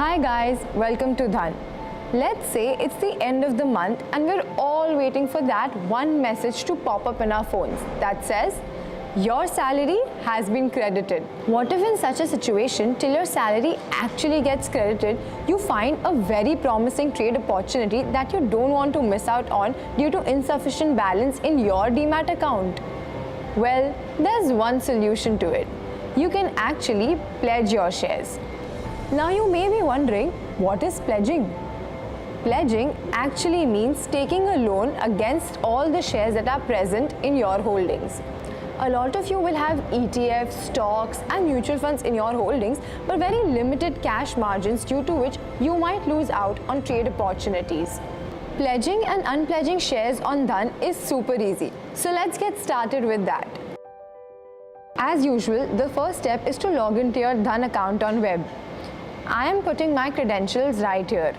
Hi guys, welcome to Dhan. Let's say it's the end of the month and we're all waiting for that one message to pop up in our phones that says, your salary has been credited. What if in such a situation, till your salary actually gets credited, you find a very promising trade opportunity that you don't want to miss out on due to insufficient balance in your Demat account? Well, there's one solution to it. You can actually pledge your shares. Now you may be wondering, what is pledging? Pledging actually means taking a loan against all the shares that are present in your holdings. A lot of you will have ETFs, stocks and mutual funds in your holdings, but very limited cash margins, due to which you might lose out on trade opportunities. Pledging and unpledging shares on Dhan is super easy. So let's get started with that. As usual, the first step is to log into your Dhan account on web. I am putting my credentials right here.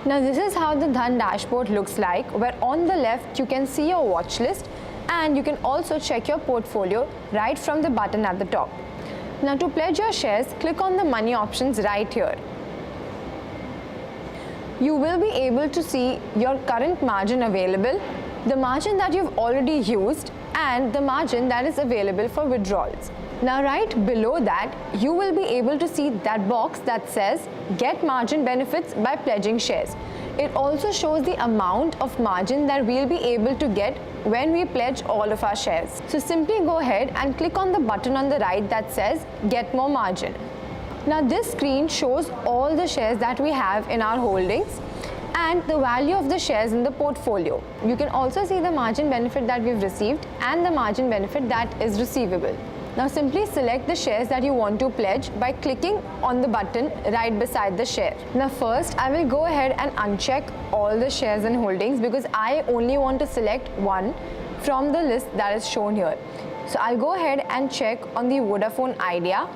Now this is how the Dhan dashboard looks like, where on the left you can see your watch list and you can also check your portfolio right from the button at the top. Now to pledge your shares, click on the money options right here. You will be able to see your current margin available, the margin that you've already used and the margin that is available for withdrawals. Now right below that, you will be able to see that box that says Get Margin Benefits by Pledging Shares. It also shows the amount of margin that we'll be able to get when we pledge all of our shares. So simply go ahead and click on the button on the right that says Get More Margin. Now this screen shows all the shares that we have in our holdings and the value of the shares in the portfolio. You can also see the margin benefit that we've received and the margin benefit that is receivable. Now simply select the shares that you want to pledge by clicking on the button right beside the share. Now first, I will go ahead and uncheck all the shares and holdings because I only want to select one from the list that is shown here. So I'll go ahead and check on the Vodafone Idea.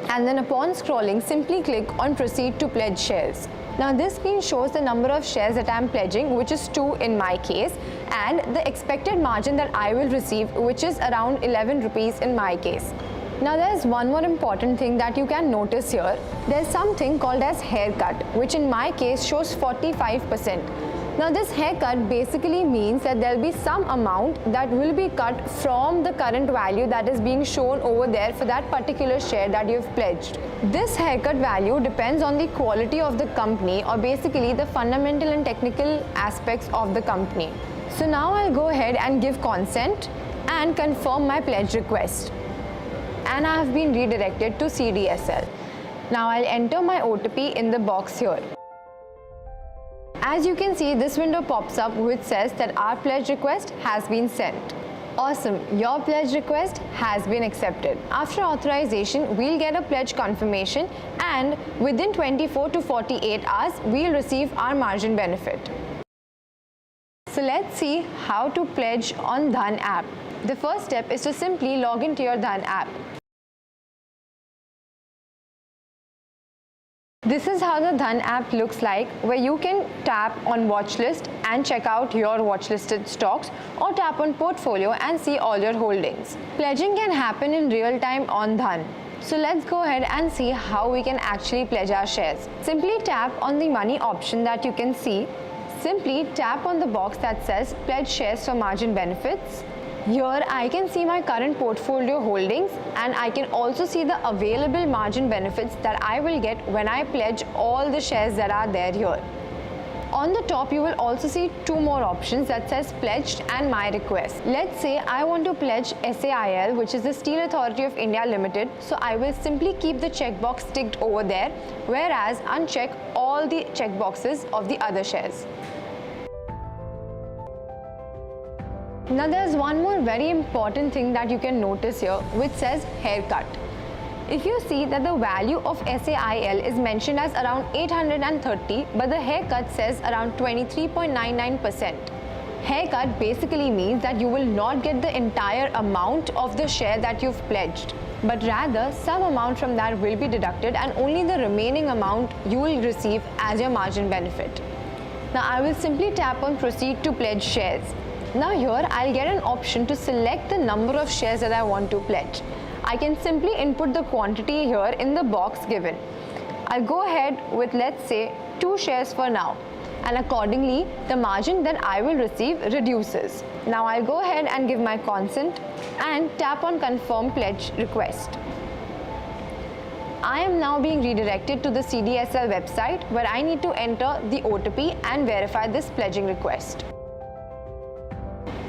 And then upon scrolling, simply click on Proceed to Pledge Shares. Now this screen shows the number of shares that I am pledging, which is 2 in my case, and the expected margin that I will receive, which is around 11 rupees in my case. Now there's one more important thing that you can notice here. There's something called as haircut, which in my case shows 45%. Now this haircut basically means that there'll be some amount that will be cut from the current value that is being shown over there for that particular share that you've pledged. This haircut value depends on the quality of the company, or basically the fundamental and technical aspects of the company. So now I'll go ahead and give consent and confirm my pledge request. And I have been redirected to CDSL. Now I'll enter my OTP in the box here. As you can see, this window pops up which says that our pledge request has been sent. Awesome, your pledge request has been accepted. After authorization, we'll get a pledge confirmation and within 24 to 48 hours, we'll receive our margin benefit. So let's see how to pledge on Dhan app. The first step is to simply log into your Dhan app. This is how the Dhan app looks like, where you can tap on watch list and check out your watch listed stocks, or tap on portfolio and see all your holdings. Pledging can happen in real time on Dhan. So let's go ahead and see how we can actually pledge our shares. Simply tap on the money option that you can see. Simply tap on the box that says Pledge Shares for Margin Benefits. Here I can see my current portfolio holdings and I can also see the available margin benefits that I will get when I pledge all the shares that are there here. On the top, you will also see 2 more options that says Pledged and My Request. Let's say I want to pledge SAIL, which is the Steel Authority of India Limited. So I will simply keep the checkbox ticked over there, whereas uncheck all the checkboxes of the other shares. Now there's one more very important thing that you can notice here, which says haircut. If you see that the value of SAIL is mentioned as around 830, but the haircut says around 23.99%. Haircut basically means that you will not get the entire amount of the share that you've pledged, but rather some amount from that will be deducted and only the remaining amount you will receive as your margin benefit. Now I will simply tap on Proceed to Pledge Shares. Now here I'll get an option to select the number of shares that I want to pledge. I can simply input the quantity here in the box given. I'll go ahead with, let's say, 2 shares for now, and accordingly the margin that I will receive reduces. Now I'll go ahead and give my consent and tap on confirm pledge request. I am now being redirected to the CDSL website where I need to enter the OTP and verify this pledging request.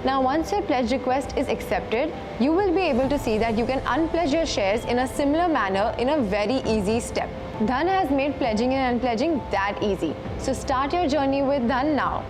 Now once your pledge request is accepted, you will be able to see that you can unpledge your shares in a similar manner in a very easy step. Dhan has made pledging and unpledging that easy. So start your journey with Dhan now.